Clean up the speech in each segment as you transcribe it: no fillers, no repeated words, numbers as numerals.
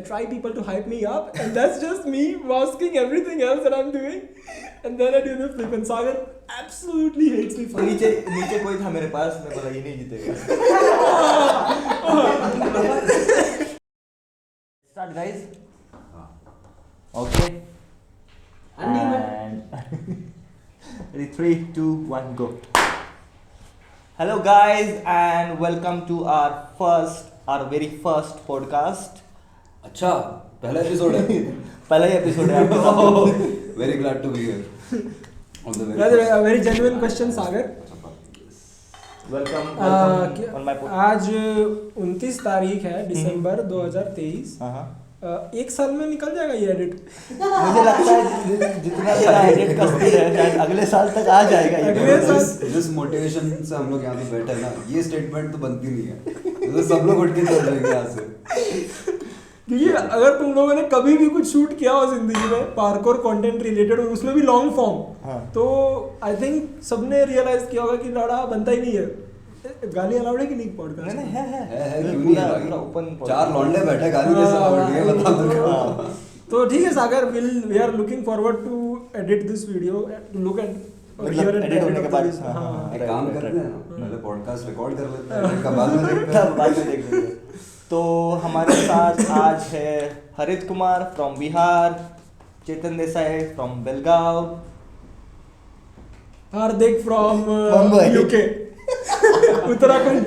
try people to hype me up, and that's just me masking everything else that I'm doing, and then I do the flip. And Sagar absolutely hates me for it. नीचे कोई था मेरे पास, मैं बोला ये नहीं जीतेगा. Start guys. Okay. And ready, 3, 2, 1, go. Hello guys and welcome to our very first podcast. अच्छा, पहला एपिसोड है. पहला ही एपिसोड है आपका. Very glad to be here. On the That's a very genuine question, Sagar. Welcome on my podcast. आज 29 तारीख है दिसंबर 2023. एक साल में निकल जाएगा ये एडिट. मुझे लगता है जितना मेरा एडिट का स्पीड है शायद अगले साल तक आ जाएगा ये. जिस मोटिवेशन से हम लोग यहाँ पे बैठे हैं ना, ये स्टेटमेंट तो बनती नहीं है. तो सब लोग उठ के चल जाएंगे यहाँ से. क्योंकि अगर तुम लोगों ने कभी भी कुछ शूट किया हो जिंदगी में पार्कोर कंटेंट रिलेटेड और उसमें भी लॉन्ग फॉर्म, तो आई थिंक सबने रियलाइज किया होगा कि लड़ा बनता ही नहीं है. गाली अलाउड है कि नहीं पॉडकास्ट? नहीं है क्यों नहीं है? पूरा ओपन. 4 लौंडे बैठे गाली कैसे अलाउड है बता दो. तो ठीक है Sagar, we are looking forward to edit this video, to look at edit होने के बाद. एक काम करते हैं ना, पहले पॉडकास्ट रिकॉर्ड कर लेते हैं, इसका बाद में देखते हैं. बाद में देख लेंगे. तो हमारे साथ आज है हरित Kumar from Bihar, Chetan Desai from Belgaum, Hardik from Mumbai, UK, Uttarakhand.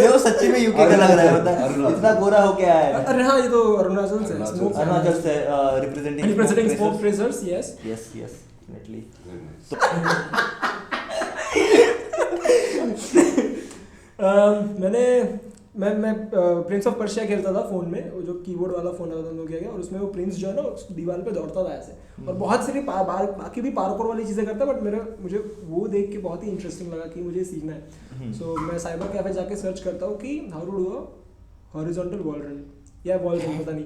ये वो सच्ची में यूके का लग रहा है, मतलब इतना गोरा हो के आया है. अरे हाँ, ये तो अरुणाचल से representing smoke frazers. Yes definitely. मैं प्रिंस ऑफ पर्शिया खेलता था फोन में, वो जो कीबोर्ड वाला फोन आता था हम लोग क्या, और उसमें वो प्रिंस जो है ना उस दीवार पे दौड़ता था ऐसे, और बहुत सारी बाकी भी पार्कोर वाली चीज़ें करता है, बट मुझे वो देख के बहुत ही इंटरेस्टिंग लगा कि मुझे सीखना है. सो मैं साइबर कैफे जाके सर्च करता हूँ कि how to do a horizontal wall run या वॉल रन, पता नहीं.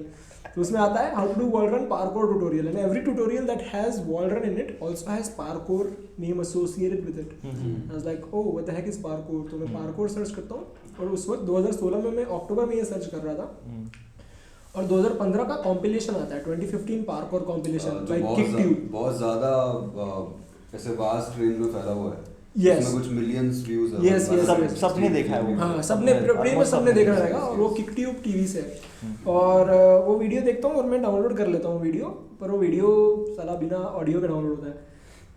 तो उसमें आता है how to do wall run parkour tutorial, and every tutorial that has wall run in it also has parkour name associated with it. I was like oh what the heck is parkour. तो मैं parkour search करता हूँ, और उस वक्त 2016 में मैं अक्टूबर में ये सर्च कर रहा था, और 2015 का कॉम्पिलेशन आता है, 2015 पार्कोर कॉम्पिलेशन लाइक किकट्यूब. बहुत ज्यादा ऐसे वास्ट रेंज में फैला हुआ है. Yes. इसमें कुछ मिलियंस व्यूज है. Yes. सबने देखा है वो. हाँ, सबने देखा रहेगा, और वो किकट्यूब टीवी से है. और वो वीडियो देखता हूँ और मैं डाउनलोड कर लेता हूँ वीडियो, पर वो वीडियो साला बिना ऑडियो के डाउनलोड होता है,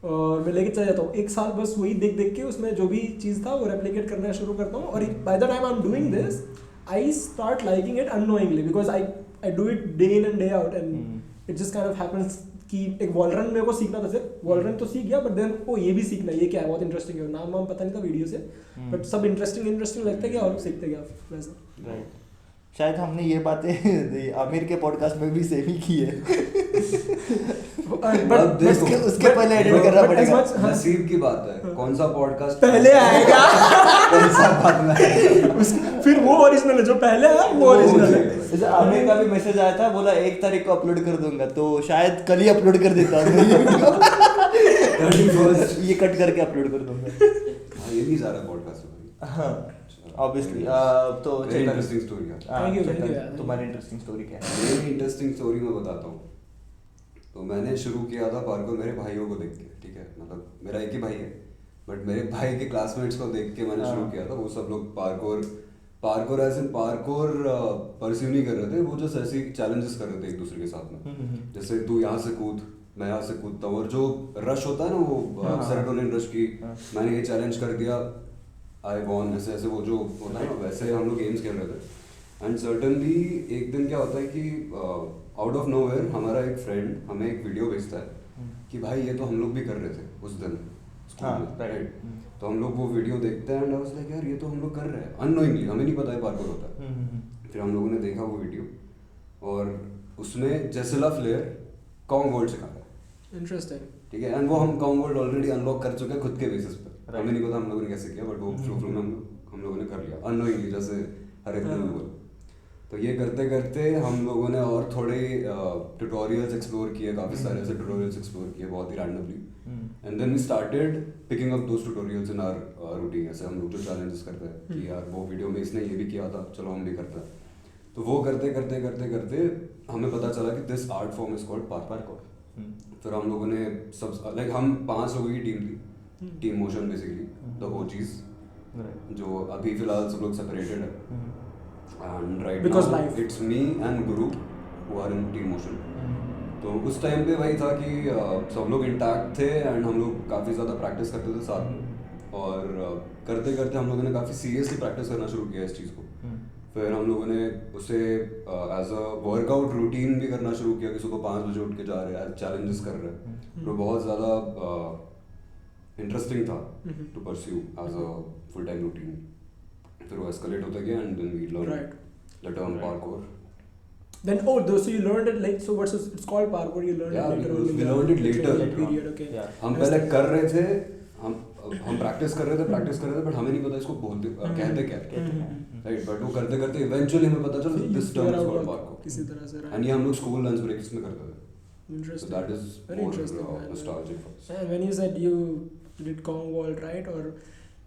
और मैं लेके चला जाता हूँ. एक साल बस वही देख के उसमें जो भी चीज़ था वो रेप्लिकेट करना शुरू करता हूँ, और by the time I am doing this I start liking it unknowingly, because I do it day in and day out, and it just kind of happens कि एक वॉल रन मेरे को सीखना था. सिर्फ वॉल रन तो सीख गया, बट देन ये भी सीखना है, ये क्या है, बहुत इंटरेस्टिंग है. नाम पता नहीं था वीडियो से, बट सब इंटरेस्टिंग लगता है कि और सीखते गया वैसा. राइट. शायद हमने ये बातें आमिर के पॉडकास्ट में भी सेम ही की है. बट उसके पहले एडिट करना पड़ेगा. नसीब की बात है, कौन सा पॉडकास्ट पहले आएगा, कौन सा बाद में फिर वो ओरिजिनल है, जो पहले है वो ओरिजिनल है. जैसे आमिर का भी मैसेज आया था, बोला 1 तारीख को अपलोड कर दूंगा, तो शायद कल ही अपलोड कर देता हूँ. ये कट करके अपलोड कर दूंगा. ये नहीं सारा पॉडकास्ट. हाँ ऑब्वियसली. तो इंटरेस्टिंग स्टोरी है. तुम्हारी इंटरेस्टिंग स्टोरी क्या है? मेरी इंटरेस्टिंग स्टोरी मैं बताता हूँ. तो मैंने शुरू किया था पार्कोर मेरे भाइयों को देख के. ठीक है, मतलब मेरा एक ही भाई है, बट मेरे भाई के क्लासमेट्स को देख के मैंने शुरू किया था. वो सब लोग पार्कोर ऐसे पार्कोर परस्यू नहीं कर रहे थे, वो जस्ट ऐसे चैलेंजेस कर रहे थे एक दूसरे के साथ में. जैसे तू यहाँ से कूद, मैं यहाँ से कूदता हूँ, और जो रश होता है ना वो सेरोटोनिन रश की, मैंने ये चैलेंज कर दिया, आई वॉन, ऐसे वो जो होता है ना, वैसे हम लोग गेम्स खेल रहे थे. एंड सर्टनली एक दिन क्या होता है कि आउट ऑफ नोवेयर हमारा एक फ्रेंड हमें एक वीडियो भेजता है कि भाई ये तो हम लोग भी कर रहे थे उस दिन स्कूल में. राइट. तो हम लोग वो वीडियो देखते हैं, एंड आई वाज लाइक यार ये तो हम लोग कर रहे हैं अननोइंगली, हमें नहीं पता है पार्कोर होता है. फिर हम लोगों ने देखा वो वीडियो, और उसमें जेसिला फ्लेयर कॉन्ग वर्ल्ड सिखा रहा है. इंटरेस्टिंग. ठीक है, एंड वो हम कॉन्ग वर्ल्ड ऑलरेडी अनलॉक कर चुके हैं खुद के बेसिस पे. हमें नहीं पता हम लोगों ने कैसे किया, बट वो फ्लो में हम लोगों ने कर लिया अननोइंगली, जैसे हर एक दिन बोला. तो ये करते करते हम लोगों ने और थोड़े ट्यूटोरियल्स एक्सप्लोर किए, काफ़ी सारे ऐसे ट्यूटोरियल्स एक्सप्लोर किए बहुत ही randomly. And then we started picking up those tutorials in our routine. ऐसे हम लोग जो चैलेंजेस करते हैं कि यार वो वीडियो में इसने ये भी किया था, चलो हम भी करते हैं. तो वो करते करते करते करते हमें पता चला कि this art form is called parkour. फिर हम लोगों ने सब लाइक हम 5 लोगों की टीम थी, team motion basically the OGs, जो अभी फिलहाल सब लोग सेपरेटेड है and right Because now life. It's me and Guru who are in team motion. तो उस टाइम पे वही था कि सब लोग इंटैक्ट थे एंड हम लोग काफ़ी ज़्यादा प्रैक्टिस करते थे साथ में, और करते करते हम लोगों ने काफ़ी सीरियसली प्रैक्टिस करना शुरू किया इस चीज़ को। फिर हम लोगों ने उसे एज अ वर्कआउट रूटीन भी करना शुरू किया कि सुबह 5 बजे उठ के जा रहे हैं, चैलेंजेस कर रहे हैं, तो बहुत ज़्यादा इंटरेस्टिंग था to pursue as a full time routine. फिर वो एस्केलेट होता गया and then we learn the term parkour. Then so you learned it like so what's it's called parkour, you learned Yeah, it later on in we the learned it later. period, okay. Yeah. हम पहले कर रहे थे, हम practice कर रहे थे but हमें नहीं पता इसको बोलते कहते क्या राइट, बट वो करते करते इवेंचुअली हमें पता चला this term is called parkour किसी तरह से, एंड ये हम लोग स्कूल लंच ब्रेक्स में करते थे। So Interesting. that is Very more interesting, man. nostalgic for us. And when you said you did Kong Vault, right? और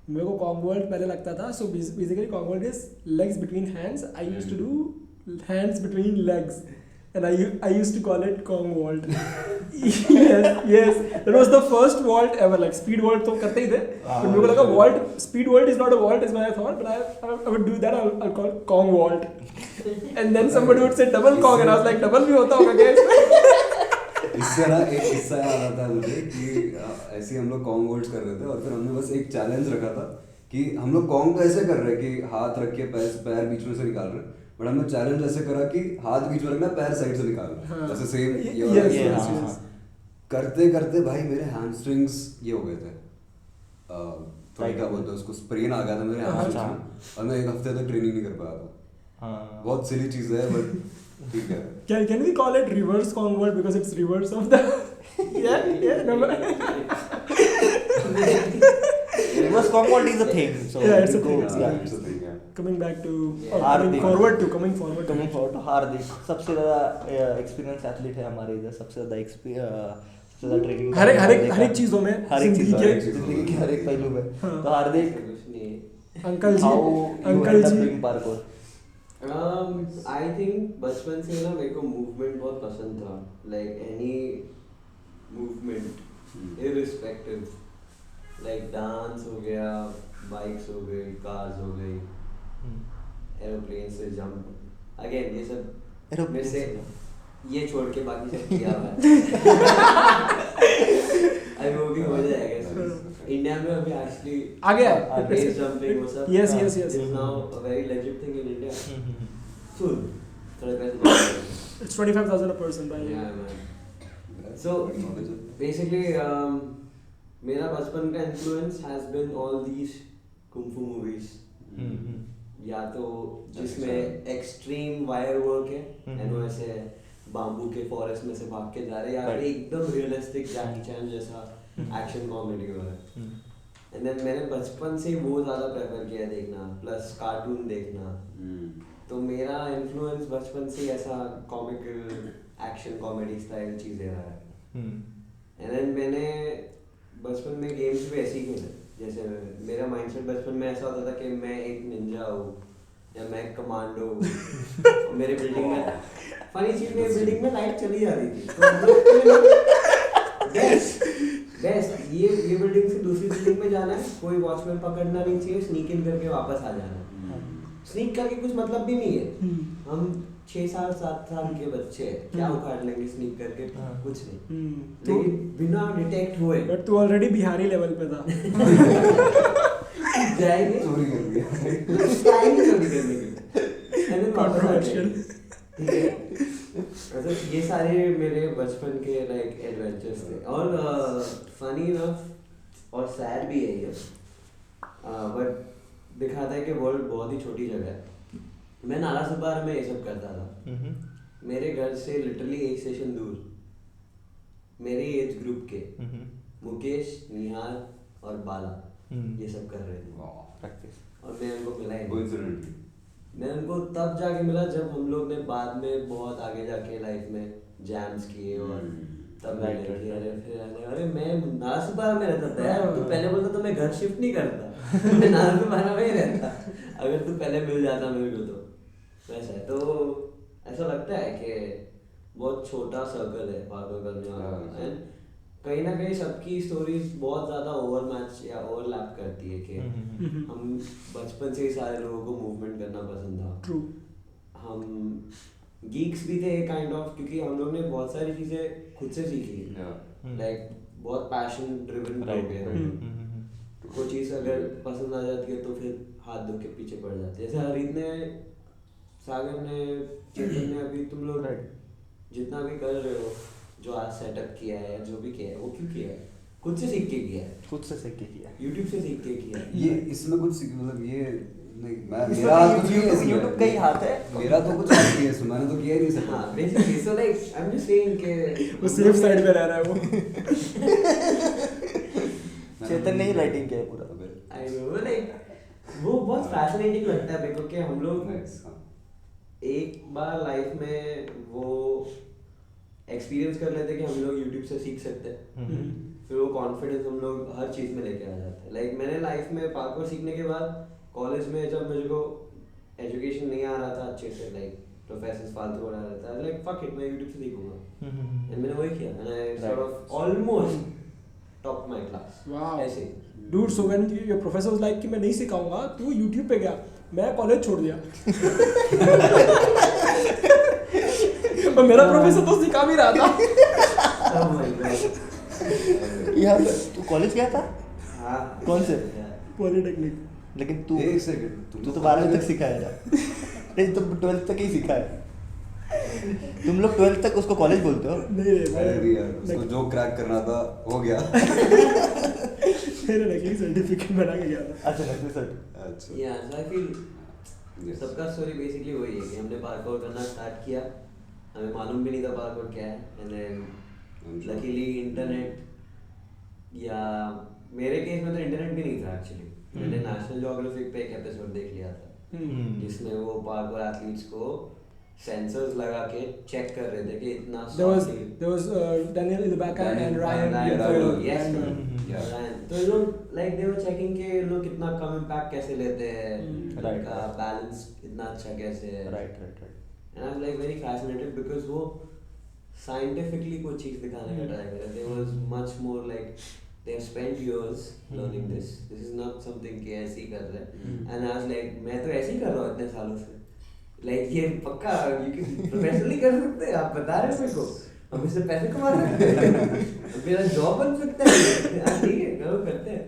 मेरे को Kong Vault पहले लगता था, so basically Kong Vault is legs between hands. I used to do hands between legs. And I used to call it Kong Vault. yes. That was the first vault ever. Like speed vault तो करते ही थे. But मेरे को लगा vault, speed vault is not a vault is what I thought. But I would do that. I'll call it Kong Vault. And then somebody would say double Kong, and I was like double भी होता होगा क्या इसमें? इससे ना एक किस्सा याद आता है मुझे कि ऐसे ही हम लोग कॉन्ग वोल्ट्स कर रहे थे और फिर हमने बस एक चैलेंज रखा था कि हम लोग कॉन्ग तो ऐसे कर रहे हैं कि हाथ रख के पैर बीच में से निकाल रहे हैं, बट हमने चैलेंज ऐसे करा कि हाथ बीच में रखना, पैर साइड से निकालना, जैसे सेम Yes. करते करते भाई मेरे हैमस्ट्रिंग्स ये हो गए थे, थोड़ा क्या बोलते हैं उसको, स्प्रेन आ गया था मेरे हैमस्ट्रिंग्स में और मैं 1 हफ्ते तक ट्रेनिंग नहीं कर पाया था। बहुत सिली चीज है बट ठीक है। Can we call it reverse Kong Vault because it's reverse of the no. Reverse Kong Vault is a thing. So Yeah, it's a we thing, go- it's a yeah. It's a thing, yeah. Coming back to Hardik. coming forward Coming forward to Hardik, सबसे ज़्यादा experience athlete है हमारे इधर, सबसे ज़्यादा training हर एक चीज़ों में, हर एक चीज़ जिंदगी के जिंदगी के हर एक पहलू में। तो Hardik, uncle how ji you uncle end up ji doing parkour? I think बचपन से ना मेरे को मूवमेंट बहुत पसंद था, like any movement irrespective, like dance हो गया, बाइक्स हो गई, कार्स हो गई, एरोप्लेन से जंप, अगेन ये सब में से ये छोड़ के बाकी सब किया हुआ है। अभी वो भी हो जाएगा इंडिया में, अभी एक्चुअली आ गया बेस जंपिंग वो सब yes is now a very legit thing in India. Soon. थोड़े पैसे it's 25,000 a person by Yeah, man. So basically मेरा बचपन का influence has been all these kung fu movies. या तो जिसमें एक्सट्रीम वायर वर्क है एंड वो ऐसे बाम्बू के फॉरेस्ट में से भाग के जा रहे हैं, या फिर एकदम रियलिस्टिक जैकी चैन जैसा एक्शन कॉमेडी हो रहा है। एंड देन मैंने बचपन से वो ज़्यादा प्रेफर किया देखना, प्लस कार्टून देखना। तो मेरा इन्फ्लुएंस बचपन से ऐसा कॉमिकल एक्शन कॉमेडी स्टाइल चीज़ें रहा है। एंड देन मैंने बचपन में गेम्स भी ऐसे ही खेले, जैसे मेरा माइंडसेट बचपन में ऐसा होता था कि मैं एक निंजा हूँ या मैं एक कमांडो हूँ। मेरे बिल्डिंग में फनी चीज, मेरी बिल्डिंग में लाइट चली जा रही थी, तो बेस्ट ये बिल्डिंग से दूसरी बिल्डिंग में जाना है, कोई वॉचमैन पकड़ना नहीं चाहिए, स्नीक इन करके वापस आ जाना है। स्नीक करके कुछ मतलब भी नहीं है, हम 6 साल 7 साल के बच्चे क्या उखाड़ लेंगे स्नीक करके, कुछ नहीं। लेकिन बिना डिटेक्ट हुए, बट तू ऑलरेडी बिहारी लेवल पे था। जाएंगे चोरी कर लिया, जाएंगे चोरी करने के लिए, Controversial. ठीक है। मतलब ये सारे मेरे बचपन के लाइक एडवेंचर्स थे, और फनी इनफ और सैड भी है ये, बट दिखाता है कि वर्ल्ड बहुत ही छोटी जगह है। मैं नाला सुपार में ये सब करता था, मेरे घर से लिटरली 1 स्टेशन दूर मेरे एज ग्रुप के मुकेश, निहाल और बाला ये सब कर रहे थे प्रैक्टिस, और मैं उनको मिला ही नहीं। कोइंसिडेंटली मैं उनको तब जाके मिला जब हम लोग ने बाद में बहुत आगे जाके लाइफ में जैम्स किए, और तब मैं अरे मैं नालासोपारा में रहता था यार, तू पहले बोलता तो मैं घर शिफ्ट नहीं करता, मैं नालासोपारा में ही रहता, अगर तू पहले मिल जाता मेरे को तो। वैसा है। तो ऐसा लगता है कि बहुत छोटा सर्कल है पार्कोर करने वाला, एंड कहीं ना कहीं सबकी स्टोरीज बहुत ज़्यादा ओवरमैच या ओवरलैप करती है कि हम बचपन से ही सारे लोगों को मूवमेंट करना पसंद था। ट्रू। हम गीक्स भी थे काइंड ऑफ, क्योंकि हम लोग ने बहुत सारी चीज़ें खुद से सीखी, लाइक बहुत पैशन ड्रिवन हो गए हम। कोई चीज़ अगर पसंद आ जाती है तो फिर हाथ धो के पीछे पड़ जाते हैं। जैसे हरीद ने, सागर ने, चेतन ने, अभी तुम लोग जितना भी कर रहे हो, जो आज सेटअप किया है, जो भी किया है, वो क्यों किया है? खुद से सीख के किया है, खुद से सीख के किया, यूट्यूब से सीख के किया है। ये इसमें कुछ मतलब ये नहीं, मैं इसमें मेरा तो कुछ नहीं है इसमें। YouTube का ही हाथ है। मेरा तो कुछ नहीं है इसमें, मैंने तो किया ही नहीं सकता। हाँ, basically, so like I'm just saying कि वो सेफ साइड पे रह रहा है वो। चेतन ने ही राइटिंग किया है पूरा। I know, like वो बहुत फैसिनेटिंग लगता है मेरे को कि हम लोग Nice, हाँ। एक बार लाइफ में वो एक्सपीरियंस कर लेते हैं कि हम लोग यूट्यूब से सीख सकते हैं, फिर वो कॉन्फिडेंस हम लोग हर चीज़ में लेके आ जाते हैं। लाइक मैंने लाइफ में पार्कोर सीखने के बाद कॉलेज में जब मुझे को एजुकेशन नहीं आ रहा था अच्छे से, लाइक प्रोफेसर फालतू पढ़ा रहा था, लाइक फक इट, मैं यूट्यूब से सीखूंगा, एंड मैंने वही किया, and I sort of almost top my class. Wow ऐसे dude, so when your professor was like कि मैं नहीं सिखाऊंगा, तू यूट्यूब पे गया, मैं कॉलेज छोड़ दिया। और मेरा प्रोफेसर तो सिखा भी रहा था। Oh my God. यार तू कॉलेज गया था? हाँ, कौन से? पॉलिटेक्निक। लेकिन तू एक सेकंड, तू तो 12वीं तक सिखाया था। नहीं, तो 12th तक ही सीखा है। तुम लोग 12th तक उसको कॉलेज बोलते हो? नहीं अरे भी यार, उसको जो क्रैक करना था हो गया। मेरे नकली सर्टिफिकेट बना के गया था। अच्छा, नकली सर। अच्छा। Yeah, so I feel Yes. सबका स्टोरी बेसिकली वही है कि हमने पार्कोर करना स्टार्ट किया, हमें मालूम भी नहीं था पार्कोर क्या है, एंड देन लकीली इंटरनेट, या मेरे केस में तो इंटरनेट भी नहीं था एक्चुअली। मैंने नेशनल ज्योग्राफिक पे एक एपिसोड देख लिया था जिसमें वो पार्कोर एथलीट्स को सेंसर्स लगा के चेक कर रहे थे कि इतना There was Daniel Ilbaka and Ryan. yes, Yeah. Ryan. तो ये लोग लाइक दे वर चेकिंग के ये लोग कितना कम इम्पैक्ट कैसे लेते हैं, Right. उनका बैलेंस कितना अच्छा कैसे है, right. And I was like very fascinated because वो साइंटिफिकली कोई चीज दिखाने का ट्राई कर रहे थे। Was much more like they have spent years learning this is not something कि ऐसे ही कर रहे हैं, and I was like मैं तो ऐसे ही कर रहा हूँ इतने सालों से, लाइक ये पक्का प्रोफेशनली कर सकते हैं, आप बता रहे हो मेरे को, हम इससे पैसे कमा सकते हैं, मेरा जॉब बन सकता है, हाँ ठीक है करो, करते हैं,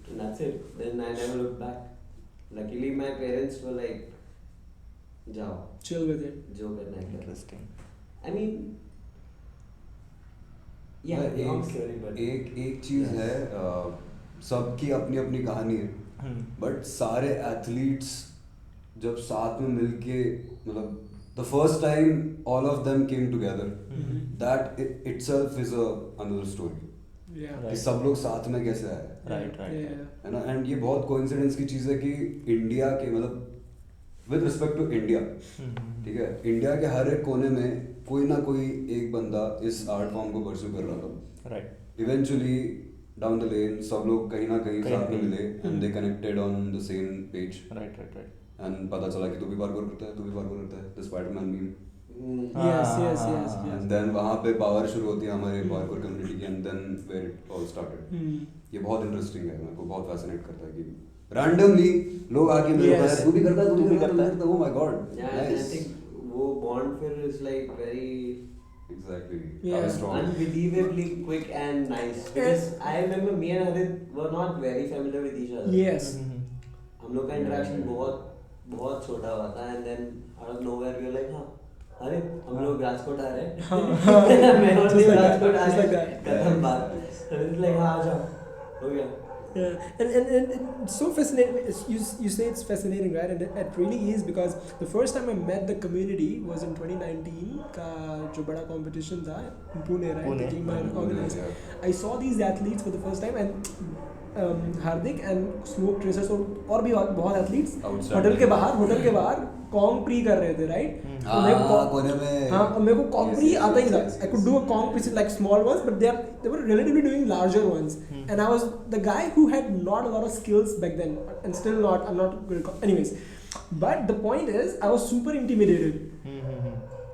and that's it. Then I never looked back. Luckily my parents were like जाओ Chill with it. जो करना है करो. Interesting. I mean yeah, long story, but एक चीज है, सबकी अपनी अपनी कहानी है, बट सारे एथलीट्स जब साथ में मिलके, मतलब the first time all of them came together, that itself is another story. Yeah. कि सब लोग साथ में कैसे आए, राइट Yeah. है ना। एंड ये बहुत कोइंसिडेंस की चीज़ है कि इंडिया के, मतलब विद रिस्पेक्ट टू इंडिया, ठीक है, इंडिया के हर एक कोने में कोई ना कोई एक बंदा इस आर्ट फॉर्म को परस्यू कर रहा था। Right. Eventually down the lane सब लोग कहीं ना कहीं साथ में कहीं- मिले, and they connected on the same page, right. And पता चला कि तू भी पार्कोर करता है, तू भी पार्कोर करता है, the Spiderman meme, Yes. And then वहाँ पे पावर शुरू होती है हमारे पार्कोर कम्युनिटी की, and then where it all started. ये बहुत इंटरेस्टिंग है, मेरे को बहुत फैसिनेट करता है कि रैंडमली लोग आके मेरे को Yes. बताया, तू भी करता है, तू भी करता है, oh my God, yeah, and I think वो bond फिर is like very exactly, Yeah. Strong, unbelievably quick and nice, because I remember me and Harit were not very familiar with each other. Yes. हम लोग का interaction बहुत बहुत छोटा हुआ था, and then out of nowhere we were like हाँ अरे हम लोग राजकोट आ रहे हैं, मैं और Just like that, Rajkot uh just like रहे हैं, that. खत्म बात, Harit like हाँ आ जाओ, हो गया. Yeah, and it's so fascinating. You say it's fascinating, right? And it really is, because the first time I met the community was in 2019 का जो बड़ा competition था in Pune, right? Pune. The King Mahar organized. yeah. I saw these athletes for the first time, and Hardik and Smoke Tracers और भी बहुत athletes hotel के बाहर Kong pre कर रहे थे, राइट? कोने में, हाँ, और मेरे को कॉन्ग प्री Yes, आता ही था. yes, I could do a kong piece like small ones, but they were relatively doing larger ones. And I was the guy who had not a lot of skills back then, and still not. I'm not good at anyways. But the point is, I was super intimidated.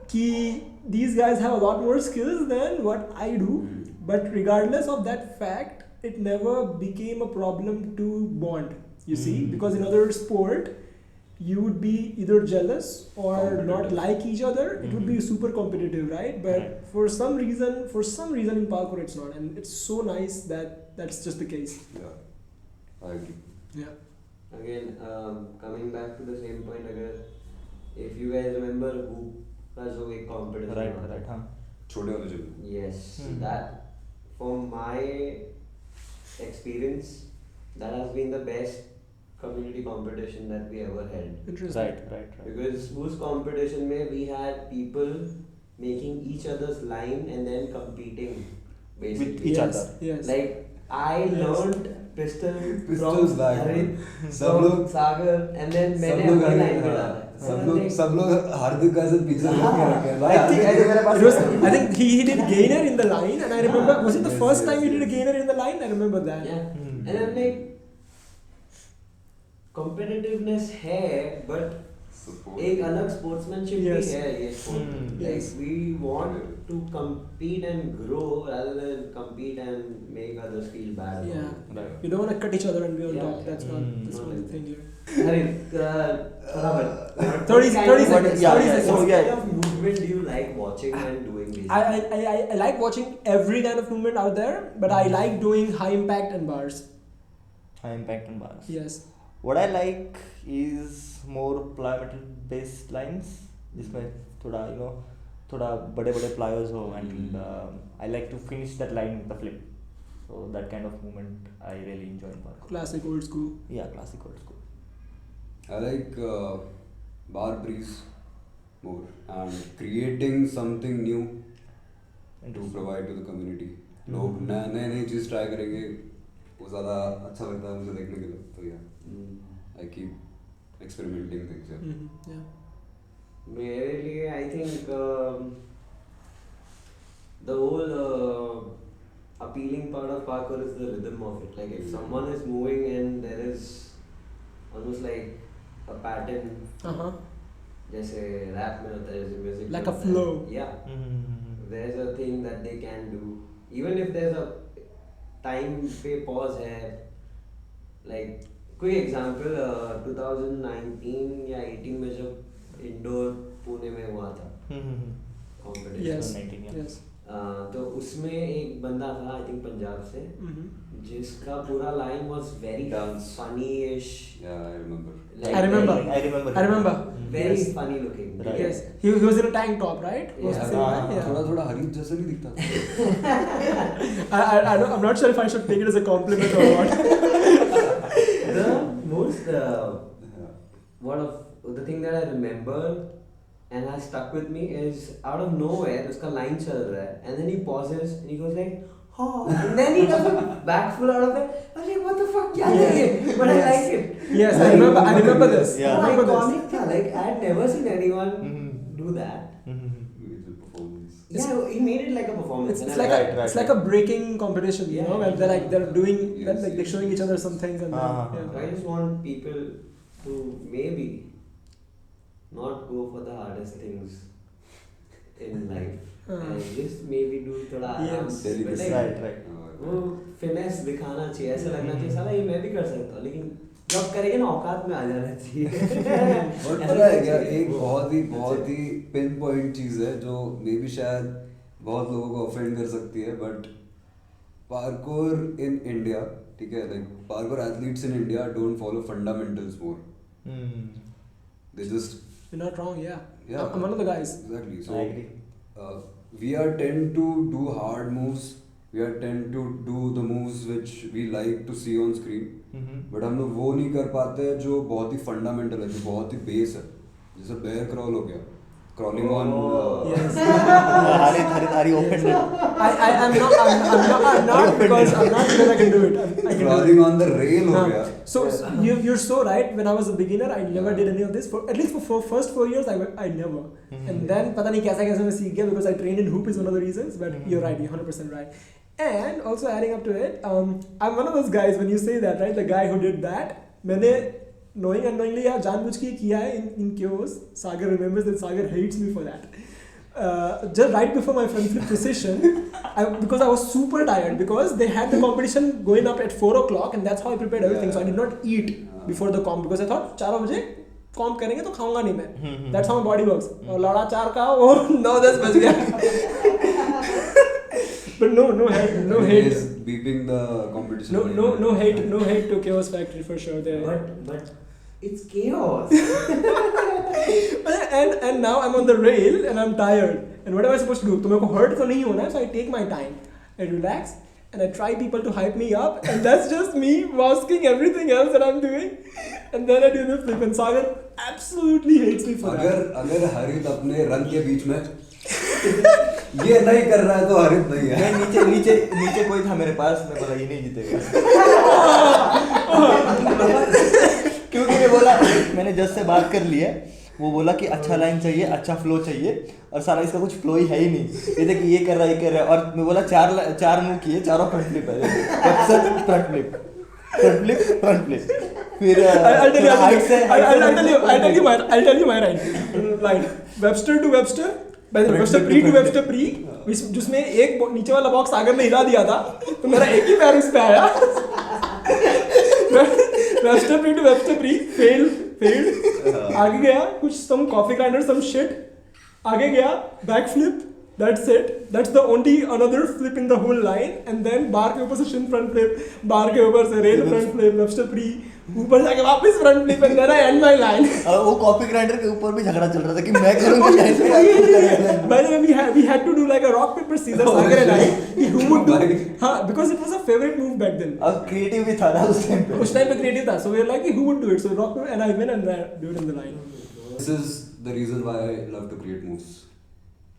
Ki these guys have a lot more skills than what I do. But regardless of that fact, it never became a problem to bond. You see, because in other sport, you would be either jealous or not like each other. It would be super competitive, right? But for some reason in parkour it's not, and it's so nice that that's just the case. Yeah, I agree. Yeah. Again, coming back to the same point, if you guys remember who was a big competition. Right, हाँ. छोटे वाले gym. Yes, that from my experience, that has been the best community competition that we ever held. Interesting. Right. Because whose competition mein we had people making each other's line and then competing basically. With each other. Yes. Like I learned pistol Pistols from back. Harit, सब from लोग Sagar, and then सब मैंने लोग अपनी आगे line पे हाँ, डाला. सब लोग हार्दिक का से पीछे लेके रखे हैं. भाई, I think मेरे पास It was, I think he did gainer in the line, and I remember, was it the first time he did a gainer in the line? I remember that. Yeah. And I'm like, competitiveness है, but Support. एक अलग sportsmanship भी Yes. है ये sport. Like Yes. we want to compete and grow rather than compete and make others feel bad. Yeah. Right. You don't want to cut each other and be on Yeah. top. That's not the thing here. Harit, 30 seconds. Yeah, 30 yeah, seconds. so What yeah. kind of movement do you like watching and doing? Basically? I like watching every kind of movement out there, but I like doing high impact and bars. High impact and bars. Yes. What I like is more plyometric based lines, जिसमें थोड़ा बड़े plyos हो, and I like to finish that line with a flip. So that kind of movement I really enjoy in parkour. Classic old school. Yeah, classic old school. I like bar breeze more and creating something new to provide to the community. लोग नए चीज़ try करेंगे, वो ज़्यादा अच्छा लगता है मुझे देखने के लिए. तो yeah, I keep experimenting things. Yeah. Yeah. मेरे लिए I think the whole appealing part of parkour is the rhythm of it. Like if someone is moving and there is almost like a pattern, जैसे rap में होता है, जैसे music Like में a होता है. flow. Yeah. There's a thing that they can do. Even if there's a time पे pause है, like कोई example 2019 या 18 में जब इंडोर पुणे में हुआ था competition. Yes. 19, yeah. Yes. तो उसमें एक बंदा था आई थिंक पंजाब से जिसका पूरा line was very Dance. फनी-ish. Yeah, I remember. I remember. I remember. Very Yes. funny looking. Right. Yes. He was in a tank top, right? Was the same guy? Yeah. थोड़ा हरीफ जैसा नहीं दिखता. I'm not sure if I should take it as a compliment or what. The most the thing that I remember and has stuck with me is out of nowhere उसका line चल रहा है and then he pauses and he goes like and then he does a backflip out of it. I was like, what the fuck क्या है ये? But I like it. Yes, I remember this. Yeah. I remember this. Iconic था. Like I had never seen anyone do that. It's a performance. Yeah, he made it like a performance. It's and I like liked it's like a breaking competition, you know, where they're doing Yes, like they're showing each other some things and Uh-huh. then, it. I just want people to maybe not go for the hardest things in life and just maybe do थोड़ा आराम Yes. से. But Delicacy. like, Right. वो finesse दिखाना चाहिए, ऐसा लगना चाहिए साला ये मैं भी कर सकता हूँ, लेकिन जब करेंगे ना औकात में आ जाना चाहिए. और पता है क्या, एक बहुत ही पिन पॉइंट चीज़ है जो मे बी शायद बहुत लोगों को ऑफेंड कर सकती है, बट पार्कोर इन इंडिया, ठीक है, like parkour athletes in India don't follow fundamentals more. They just you're not wrong, yeah. Yeah. I'm one of the guys. Exactly. I So agree. We are tend to do hard moves. We are tend to do the moves which we like to see on screen. But हम लोग वो नहीं कर पाते हैं जो बहुत ही fundamental है, जो बहुत ही बेस है. जैसे बेयर क्रॉल हो गया, crawling on. Yes. Harit, are you offended? I'm not because I can do it. I can do crawling it. On the rail हो गया. So you're so right. When I was a beginner, I never did any of this. For at least for first 4 years, I never. And then पता नहीं कैसा मैं सीख गया because I trained in hoop is one of the reasons. But you're right. You're 100% right. And also adding up to it, I'm one of those guys when you say that, right? The guy who did that, मैंने knowing unknowingly यार जानबूझ के किया है in chaos. Sagar remembers that Sagar hates me for that. Just right before my front flip precision, because I was super tired because they had the competition going up at 4 o'clock and that's how I prepared everything. So I did not eat before the comp because I thought 4 बजे comp करेंगे तो खाऊंगा नहीं मैं. That's how my body works. और लड़ा 4 का वो 9-10 बज गया. But no hate. He's beeping the competition. No hate to Chaos Factory for sure. But it's chaos. and now I'm on the rail and I'm tired. And what am I supposed to do? तो मेरे को hurt तो नहीं होना है, so I take my time. I relax and I try people to hype me up, and that's just me masking everything else that I'm doing. And then I do the flip, and Sagar absolutely hates me for that. अगर हरित अपने run के बीच में ये नहीं कर रहा है तो हरित नहीं है. मैं नीचे कोई था मेरे पास, मैं बोला ये नहीं जीतेगा. क्योंकि मैंने जज से बात कर ली है, वो बोला कि अच्छा लाइन चाहिए, अच्छा फ्लो चाहिए, और सारा इसका कुछ फ्लो ही है ही नहीं. ये देखिए ये कर रहा है, और मैं बोला चार मूव किए, चारों फ्रंट फ्लिप है. Front flip. फिर I'll tell you my line. Webster to Webster. Webster pre to Webster pre, जिसमें एक नीचे वाला बॉक्स सागर ने हिला दिया था, तो मेरा एक ही पैर उस पे आया. Webster pre to Webster pre, failed. आगे गया कुछ some coffee grinder some shit, आगे गया back flip, that's it. That's the only another flip in the whole line. And then बार के ऊपर से shin front flip, बार के ऊपर से rail front flip, Webster pre, ऊपर जाके वापस front flip, and then I end my line. वो कॉफी ग्राइंडर के ऊपर भी झगड़ा चल रहा था कि मैं करूँगा कैसे. By the way, we had to do like a rock paper scissors, Sagar and I. Who would do? हाँ, because it was a favorite move back then. अब क्रिएटिव भी था ना उस टाइम पे. उस टाइम पे creative था, so we were like who would do it? So rock paper and I win and I do it in the line. This is the reason why I love to create moves,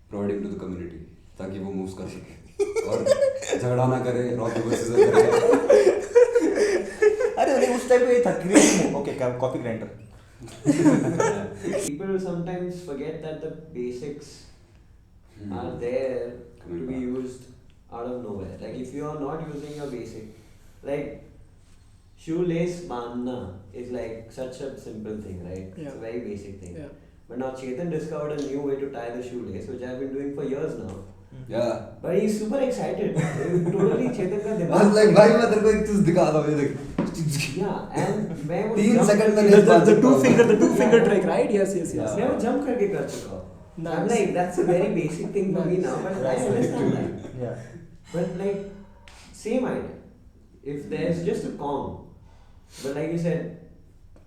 providing to the community, ताकि वो moves कर सके और झगड़ा ना करे, rock paper scissors करे. अरे नहीं उस टाइम पे ये था creative. Okay coffee grinder. People sometimes forget that the basics are there to be used out of nowhere. Like if you are not using your basic, like shoelace bandna is like such a simple thing, right? Yeah. It's a very basic thing. Yeah. But now Chetan discovered a new way to tie the shoelace, which I've been doing for years now. Yeah. But he's super excited. Totally Chetan का I was दिमाग. like भाई मैं तेरे को एक चीज दिखा दूँ ये देख. Yeah, and मैं वो 3 jump सेकंड में करके- नहीं बात The two करता finger trick, right? Yes. मैं वो jump करके कर चुका हूँ. Nice. I'm like that's a very basic thing for me now, but I understand that. Yeah. But like, same idea. If there's just a Kong, but like you said,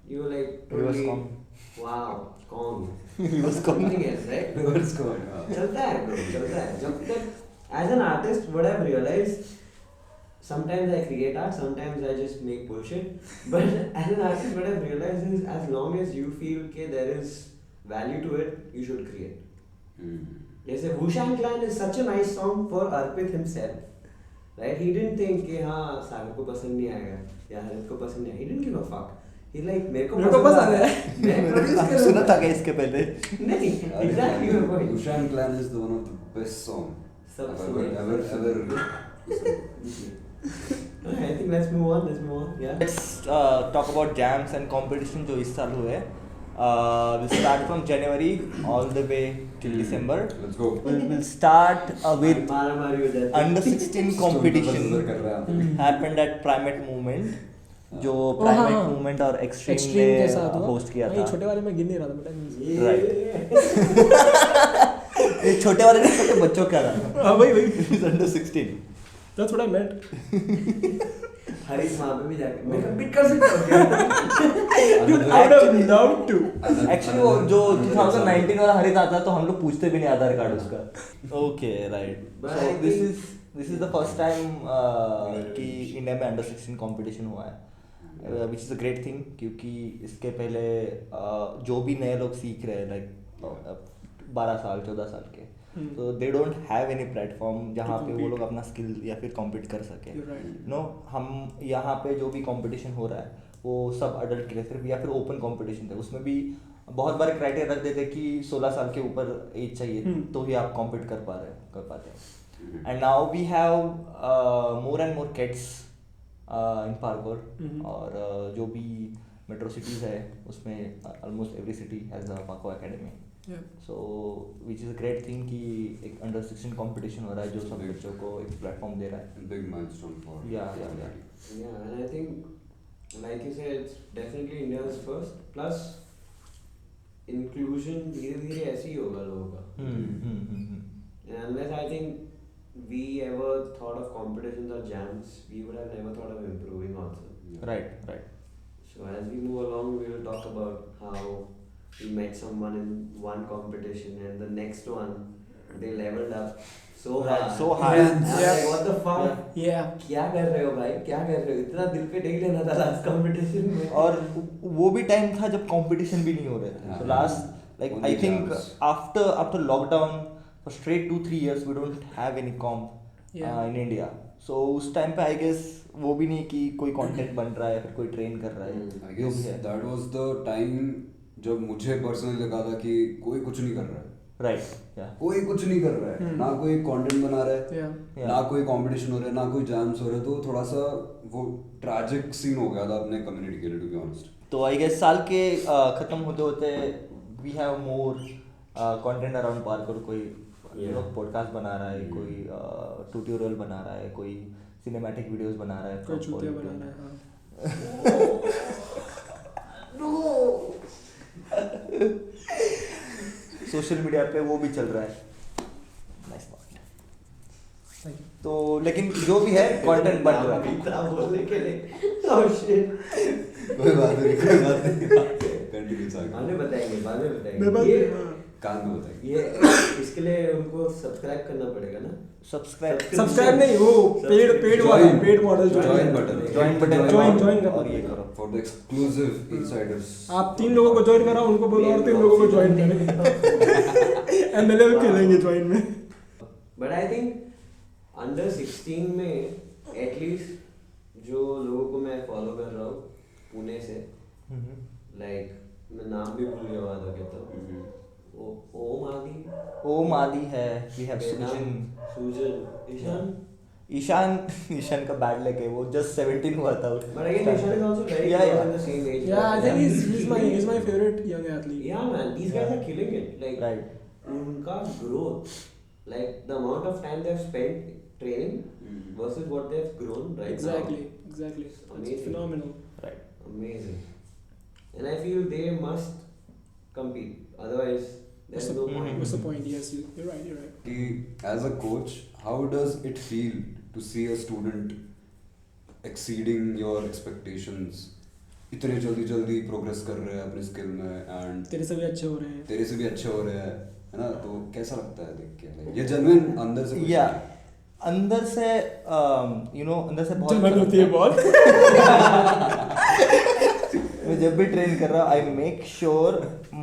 you were like Reverse totally, Kong. wow, Kong. Reverse Kong. Nothing else, right? Reverse Kong, हाँ. चलता है bro, चलता है. जब तक as an artist, what I've realized, sometimes I create art, sometimes I just make bullshit. But as an artist, what I've realized is as long as you feel okay, there is value to it, you should create. जैसे Wu-Shang Clan is such a nice song for Arpit himself, right? He didn't think कि हाँ सागर को पसंद नहीं आएगा या हरित को पसंद नहीं आएगा. He didn't give a fuck. He like मेरे को पसंद है. मैं produce करूँगा. सुना था क्या इसके पहले? नहीं, exactly your point. Wu-Shang Clan is the one of the best song सब ever. सुने. I think let's move on. Yeah. Let's talk about jams and competition जो इस साल हुए. We'll start from January all the way till December. Let's go. We'll start with मारामारी हो जाती है. under 16 competition कर रहे हैं. happened at Primate Movement, जो हाँ. Primate Movement और Extreme Extreme के साथ ने हुआ. host किया नहीं, था. छोटे वाले में गिन नहीं रहा था बेटा. Right. ये छोटे वाले नहीं, छोटे बच्चों का था. हाँ वही. He's under 16. That's what I meant. Harish वहाँ पे भी जाके मैं कम्पीट कर सकता हूँ क्या? Dude, I would have loved to. Actually वो जो 2019 वाला हरित आता है तो हम लोग पूछते भी नहीं आधार कार्ड उसका. Okay, right. But So I this think- is the first time कि इंडिया में under 16 competition हुआ है, which is a great thing क्योंकि इसके पहले जो भी नए लोग सीख रहे हैं like 12 साल 14 साल के, तो they don't have any platform जहाँ पे वो लोग अपना स्किल या फिर कॉम्पीट कर सके. You're right. नो हम यहाँ पे जो भी कंपटीशन हो रहा है वो सब अडल्ट के लिए सिर्फ या फिर ओपन कंपटीशन थे. उसमें भी बहुत बार क्राइटेरिया रख देते कि 16 साल के ऊपर एज चाहिए तो ही आप कॉम्पीट कर पाते हैं. And now we have more and more kids in parkour. और जो भी मेट्रो सिटीज़ है उसमें almost every city has a parkour academy. Yeah. So which is a great thing कि एक अंडर 16 कंपटीशन हो रहा है जो सब बच्चों को एक प्लेटफॉर्म दे रहा है. Big milestone for Yeah. Yeah, and I think, like you said, it's definitely India's first. Plus, inclusion धीरे धीरे ऐसे ही होगा लोगों का. And unless I think we ever thought of competitions or jams, we would have never thought of improving also. Right. So as we move along, we will talk about how we met someone in one competition and the next one they leveled up so Right, hard. so hard. And I was like, what the fuck? Yeah. क्या कर रहे हो भाई? क्या कर रहे हो? इतना दिल पे टेक लेना था लास्ट कंपटीशन में. और वो भी टाइम था जब कंपटीशन भी नहीं हो रहे थे. So last like Only I think jams. after lockdown for straight 2-3 years we don't have any comp in India. So उस टाइम पे I guess वो भी नहीं कि कोई कंटेंट बन रहा है फिर कोई ट्रेन कर रहा है. I guess that was the time जब मुझे पर्सनली लगा था कि कोई कुछ नहीं कर रहा है. Right. Yeah. कोई कुछ नहीं कर रहा है. ना कोई कंटेंट बना रहा है. Yeah. ना कोई कंपटीशन हो रहा है, ना कोई जैम्स हो रहे. तो थोड़ा सा वो ट्रैजिक सीन हो गया था अपने कम्युनिटी के लिए, टू बी ऑनेस्ट. तो आई गेस साल के खत्म होते होते we have more content around parkour. कोई पॉडकास्ट बना रहा है, कोई ट्यूटोरियल बना रहा है, कोई सिनेमैटिक वीडियोस बना रहा है, कोई चूतिया बनाना है. सोशल मीडिया पे वो भी चल रहा है. Nice point. Thank you. तो लेकिन जो भी है कंटेंट बन रहा है. इतना बोलने के लिए. Oh shit. कोई बात नहीं. कंटिन्यू सागर. बाद में बताएंगे. मैं बात ये कान में बताइए. ये इसके लिए उनको सब्सक्राइब करना पड़ेगा ना. सब्सक्राइब नहीं, वो पेड वाला, paid model Join button. Join button Join करो. और ये करो. For the exclusive insiders. आप 3 लोगों को ज्वाइन करा, उनको बोलो और 3 लोगों को ज्वाइन करें. MLA में खेलेंगे ज्वाइन में. बट आई थिंक अंडर 16 में एटलीस्ट जो लोगों को मैं फॉलो कर रहा हूँ पुणे से, लाइक मैं नाम भी भूल गया था कहता ओम आदि है. वी हैव सुजन ईशान का बैड लग है. वो जस्ट 17 हुआ था. But again, Ishan is also very Yeah, close yeah. in the same age. Yeah, I think he's my favorite young athlete. Yeah, man, these guys are killing it. Like, Right. unka growth, like the amount of time they've spent training versus what they've grown right Exactly. now. It's Amazing. phenomenal. Right. Amazing. And I feel they must compete. Otherwise, there's no point. What's the point? Yes, you're right. कि as a coach, how does it feel to see a student exceeding your expectations? इतने जल्दी progress कर रहे हैं अपने skill में and तेरे से भी अच्छे हो रहे हैं. तेरे से भी अच्छे हो रहे हैं, है ना? तो कैसा लगता है देख के? Like, ये जेन्युइन अंदर से कुछ Yeah. अंदर से अंदर से बहुत जलन होती है बहुत. मैं जब भी ट्रेन कर रहा हूँ I make sure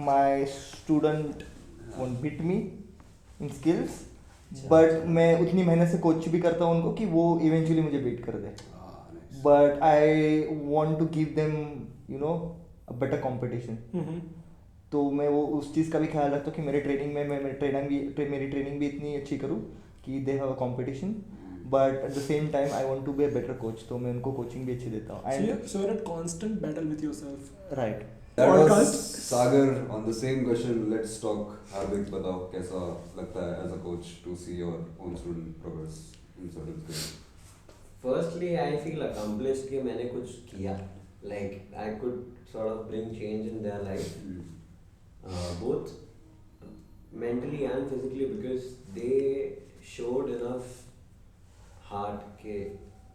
my student won't beat me in skills, but मैं उतनी मेहनत से कोच भी करता हूँ उनको कि वो इवेंचुअली मुझे बीट कर दे. But I want to give them a better competition. तो मैं वो उस चीज़ का भी ख्याल रखता हूँ कि मेरी ट्रेनिंग भी इतनी अच्छी करूँ कि they have a competition, but at the same time I want to be a better coach. तो मैं उनको कोचिंग भी अच्छी देता हूँ. So you're at constant battle with yourself. Right. That was Podcast. Sagar on the same question. Let's talk. Hardik, बताओ कैसा लगता है as a coach to see your own student progress in certain skills? Firstly, I feel accomplished कि मैंने कुछ किया. Like I could sort of bring change in their life, both mentally and physically, because they showed enough heart के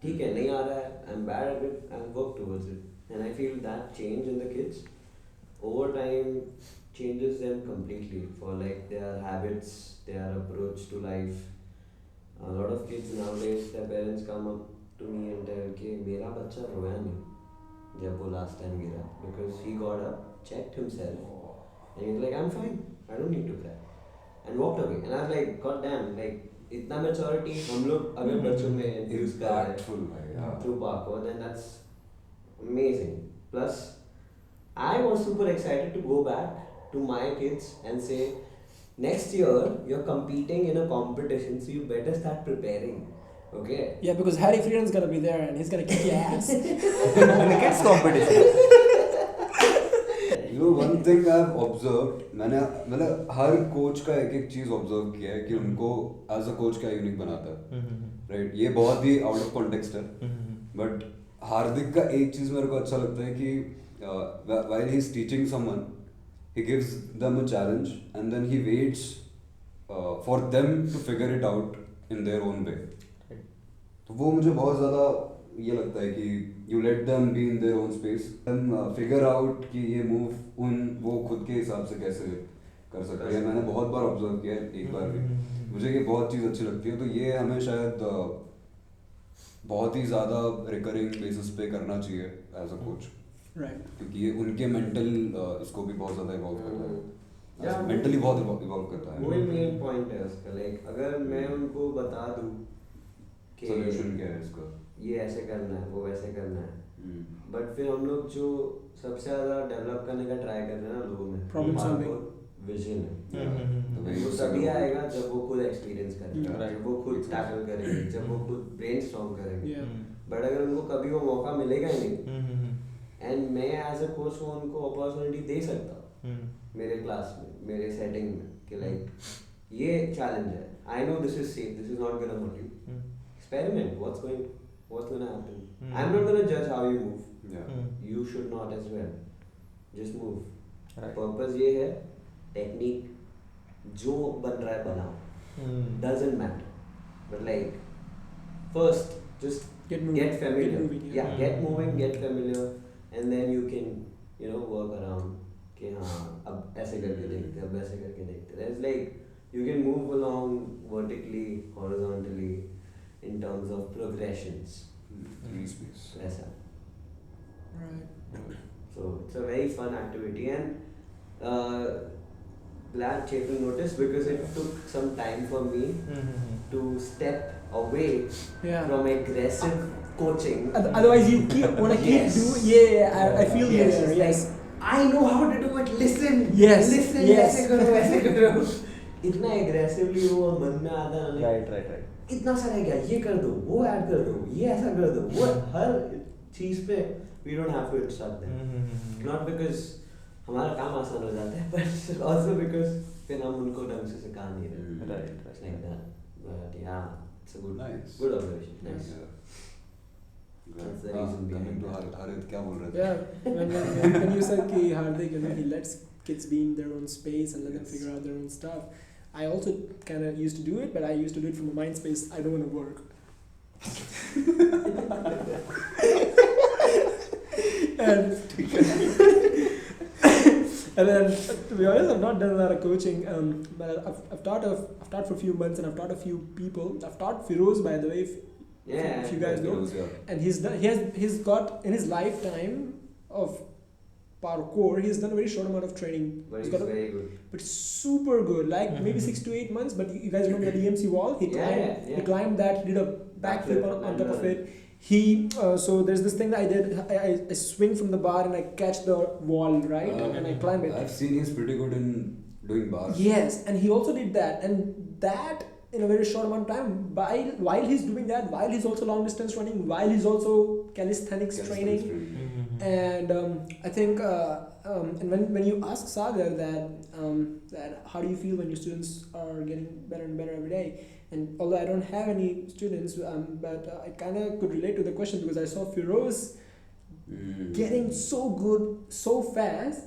ठीक है नहीं आ रहा है, I'm bad at it, I'll work towards it. And I feel that change in the kids over time changes them completely for like their habits, their approach to life. A lot of kids nowadays, their parents come up to me and tell कि मेरा बच्चा रोया नहीं जब वो last time गिरा, because he got up, checked himself, and he's like, I'm fine, I don't need to cry, and walked away. And I was like, God damn, like इतना maturity हम लोग अगर बच्चों में infuse कर रहे हैं Impactful, yeah. through parkour, then that's amazing. Plus, I was super excited to go back to my kids and say, next year you're competing in a competition, so you better start preparing. Okay? Yeah, because Harry Frieden's gonna be there and he's gonna kick your ass. In the kids competition. one thing I've observed, मैंने मतलब हर coach का एक एक चीज observe किया है कि उनको एज अ कोच क्या यूनिक बनाता है, राइट? ये बहुत ही आउट ऑफ कॉन्टेक्स्ट है, बट हार्दिक का एक चीज मेरे को अच्छा लगता है कि while he's teaching someone, he gives them a challenge and then he waits for them to figure it out in their own way. तो वो मुझे बहुत ज़्यादा ये लगता है कि you let them be in their own space, them figure out कि ये move वो खुद के हिसाब से कैसे कर सकते हैं. मैंने बहुत बार ऑब्जर्व किया है, एक बार भी मुझे ये बहुत चीज़ अच्छी लगती है. तो ये हमें शायद बहुत ही ज़्यादा रिकरिंग बेसिस पे करना चाहिए एज अ कोच, क्योंकि ये उनके मेंटल इसको भी बहुत ज़्यादा इवॉल्व करता है, मेंटली बहुत इवॉल्व करता है. वही मेन पॉइंट है उसका. लाइक अगर मैं उनको बता दूं कि सॉल्यूशन क्या है इसका, ये ऐसे करना है, वो वैसे करना है, बट फिर हम लोग जो सबसे ज़्यादा डेवलप करने का ट्राई कर रहे हैं ना लोगों में, प्रॉब्लम सॉल्विंग विजन है. तो वो तभी आएगा जब वो खुद एक्सपीरियंस करेंगे, जब वो खुद टैकल करेंगे, जब वो खुद ब्रेनस्टॉर्म करेंगे. बट अगर उनको कभी वो मौका मिलेगा ही नहीं, एंड मैं एज अ कोच वो उनको अपॉर्चुनिटी दे सकता हूँ मेरे क्लास में, मेरे सेटिंग में, कि लाइक ये चैलेंज है, I know this is safe, this is not gonna hurt you, experiment, what's gonna happen, I am not gonna जज how you move, you should not as well, just move. Purpose ये है, technique जो बन रहा है बनाओ, doesn't matter, but like first just get familiar, get moving, get familiar, and then you can work around कि हाँ अब ऐसे करके देखते, अब ऐसे करके देखते. There's like you can move along vertically, horizontally in terms of progressions. ऐसा. So it's a very fun activity, and glad Chetan noticed because it took some time for me to step away from aggressive coaching. Otherwise you wanna keep doing. I feel you there. Yes. I know how to do it. Listen. Yes. Listen. Yes. ऐसे करो. इतना aggressively वो मन में आता है ना. Right. इतना सारा है क्या? ये कर दो, वो ऐड कर दो, ये ऐसा कर दो, वो हर चीज पे we don't have to instruct them. Not because हमारा काम आसान हो जाता है, but also because फिर हम उनको ढंग से सिखा नहीं रहे. Right. Like that. But yeah, it's a Nice. good observation. Nice. That's the reason behind it. हारिद क्या बोल रहे थे? Yeah, when you said कि Hardik, he lets kids be in their own space and let them figure out their own stuff. I also kind of used to do it, but I used to do it from a mind space. I don't want to work. And then, to be honest, I've not done a lot of coaching, but I've taught for a few months, and I've taught a few people. I've taught Firoz, by the way, if you guys know, and he's got in his lifetime of parkour, he's done a very short amount of training. But he's very good. But super good, like maybe 6 to 8 months. But you guys remember the EMC wall? He climbed that, did a backflip on top of it. So there's this thing that I did. I swing from the bar and I catch the wall, right, and I climb it. I've seen he's pretty good in doing bars. Yes, and he also did that, and that in a very short amount of time. While he's doing that, while he's also long distance running, while he's also calisthenics training. And I think, and when you ask Sagar that how do you feel when your students are getting better and better every day? And although I don't have any students, but I kind of could relate to the question because I saw Firoz getting so good so fast,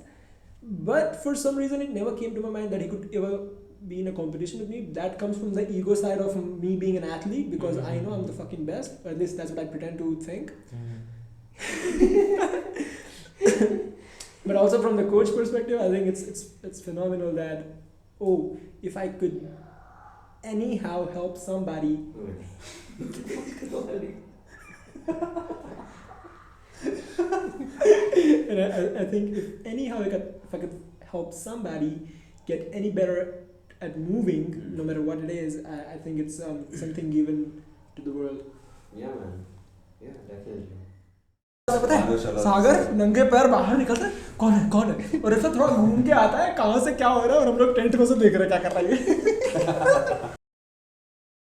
but for some reason it never came to my mind that he could ever be in a competition with me. That comes from the ego side of me being an athlete, because I know I'm the fucking best, or at least that's what I pretend to think. But also from the coach perspective, I think it's phenomenal that, oh, if I could anyhow help somebody. And I think if I could help somebody get any better at moving, no matter what it is, I think it's something given to the world. Yeah, man. Yeah, definitely. पता है सागर नंगे पैर बाहर निकलता है, कौन है और ऐसा थोड़ा घूम के आता है कहाँ से क्या हो रहा है, और हम लोग टेंट में से देख रहे हैं क्या कर रहा है ये.